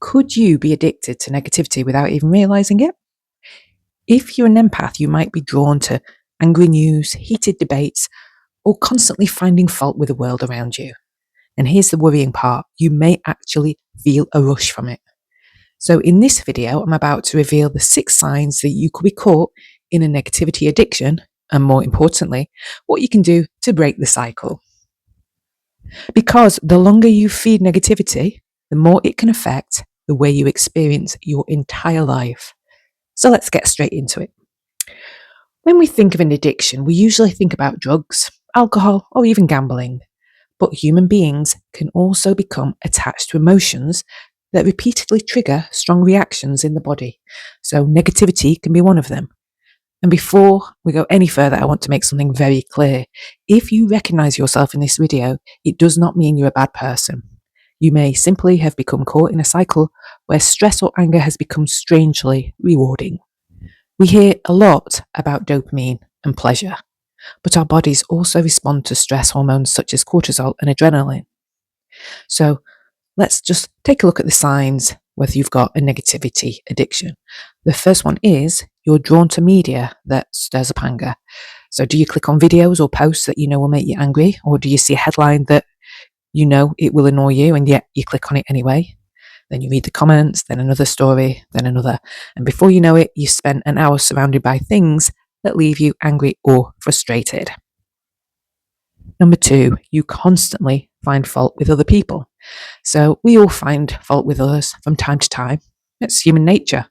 could you be addicted to negativity without even realizing it? If you're an empath, you might be drawn to angry news, heated debates, or constantly finding fault with the world around you. And here's the worrying part, you may actually feel a rush from it. So in this video, I'm about to reveal the 6 signs that you could be caught in a negativity addiction, and more importantly, what you can do to break the cycle. Because the longer you feed negativity, the more it can affect the way you experience your entire life. So let's get straight into it. When we think of an addiction, we usually think about drugs, alcohol, or even gambling. But human beings can also become attached to emotions that repeatedly trigger strong reactions in the body. So negativity can be one of them. And before we go any further, I want to make something very clear. If you recognize yourself in this video, it does not mean you're a bad person. You may simply have become caught in a cycle where stress or anger has become strangely rewarding. We hear a lot about dopamine and pleasure, but our bodies also respond to stress hormones such as cortisol and adrenaline. So let's just take a look at the signs whether you've got a negativity addiction. The first one is you're drawn to media that stirs up anger. So do you click on videos or posts that you know will make you angry, or do you see a headline that you know it will annoy you and yet you click on it anyway? Then you read the comments, then another story, then another. And before you know it, you spent an hour surrounded by things that leave you angry or frustrated. Number 2, you constantly find fault with other people. So we all find fault with others from time to time. It's human nature.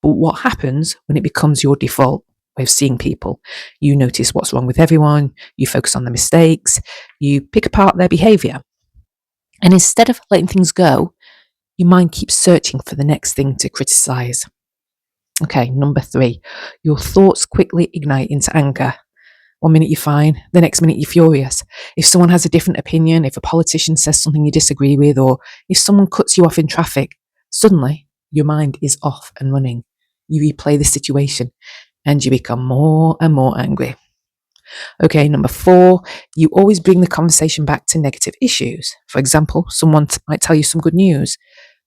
But what happens when it becomes your default way of seeing people? You notice what's wrong with everyone, you focus on the mistakes, you pick apart their behavior. And instead of letting things go, your mind keeps searching for the next thing to criticize. Okay, number 3, your thoughts quickly ignite into anger. One minute you're fine, the next minute you're furious. If someone has a different opinion, if a politician says something you disagree with, or if someone cuts you off in traffic, suddenly your mind is off and running. You replay the situation and you become more and more angry. Okay, number 4, you always bring the conversation back to negative issues. For example, someone might tell you some good news,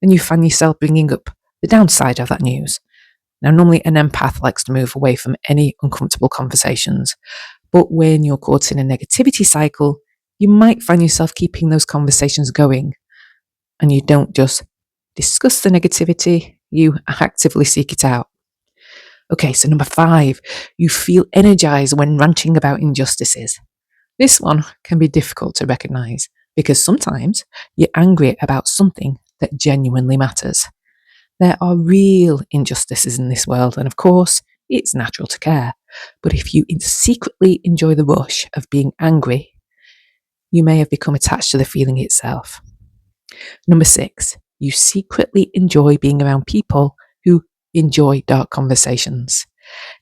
and you find yourself bringing up the downside of that news. Now, normally an empath likes to move away from any uncomfortable conversations, but when you're caught in a negativity cycle, you might find yourself keeping those conversations going, and you don't just discuss the negativity, you actively seek it out. Okay, so number 5, you feel energized when ranting about injustices. This one can be difficult to recognize because sometimes you're angry about something that genuinely matters. There are real injustices in this world, and of course, it's natural to care. But if you secretly enjoy the rush of being angry, you may have become attached to the feeling itself. Number 6, you secretly enjoy being around people who enjoy dark conversations.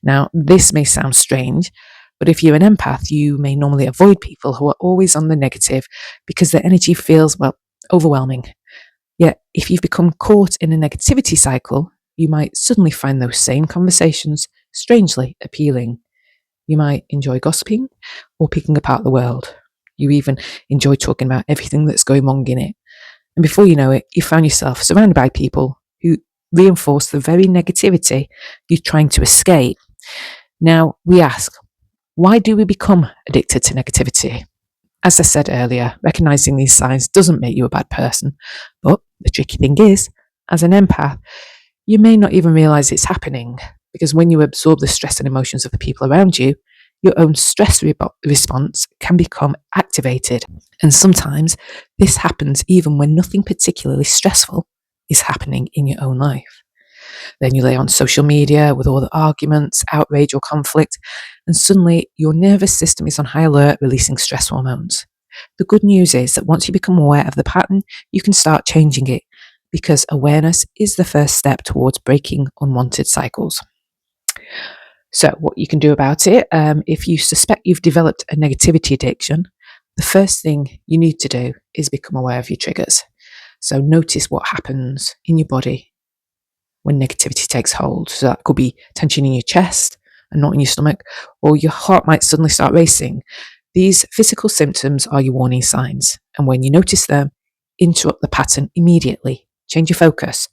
Now, this may sound strange, but if you're an empath, you may normally avoid people who are always on the negative because their energy feels, overwhelming. Yet, if you've become caught in a negativity cycle, you might suddenly find those same conversations strangely appealing. You might enjoy gossiping or picking apart the world. You even enjoy talking about everything that's going wrong in it. And before you know it, you find yourself surrounded by people who reinforce the very negativity you're trying to escape. Now, we ask, why do we become addicted to negativity? As I said earlier, recognizing these signs doesn't make you a bad person. But the tricky thing is, as an empath, you may not even realize it's happening, because when you absorb the stress and emotions of the people around you, your own stress response can become activated. And sometimes this happens even when nothing particularly stressful is happening in your own life. Then you lay on social media with all the arguments, outrage or conflict, and suddenly your nervous system is on high alert, releasing stress hormones. The good news is that once you become aware of the pattern, you can start changing it, because awareness is the first step towards breaking unwanted cycles. So what you can do about it, if you suspect you've developed a negativity addiction, the first thing you need to do is become aware of your triggers. So notice what happens in your body when negativity takes hold. So that could be tension in your chest and not in your stomach, or your heart might suddenly start racing. These physical symptoms are your warning signs. And when you notice them, interrupt the pattern immediately. Change your focus.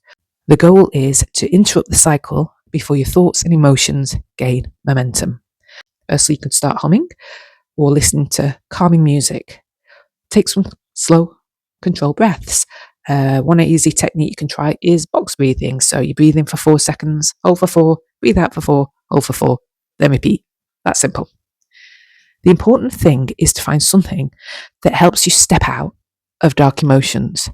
The goal is to interrupt the cycle before your thoughts and emotions gain momentum. Firstly, you can start humming or listening to calming music. Take some slow, controlled breaths. One easy technique you can try is box breathing. So you breathe in for 4 seconds, hold for 4, breathe out for 4, hold for 4, then repeat. That's simple. The important thing is to find something that helps you step out of dark emotions.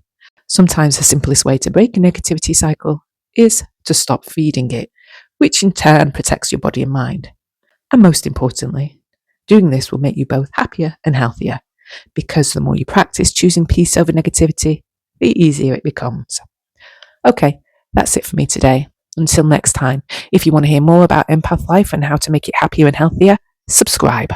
Sometimes the simplest way to break a negativity cycle is to stop feeding it, which in turn protects your body and mind. And most importantly, doing this will make you both happier and healthier, because the more you practice choosing peace over negativity, the easier it becomes. Okay, that's it for me today. Until next time, if you want to hear more about Empath Life and how to make it happier and healthier, subscribe.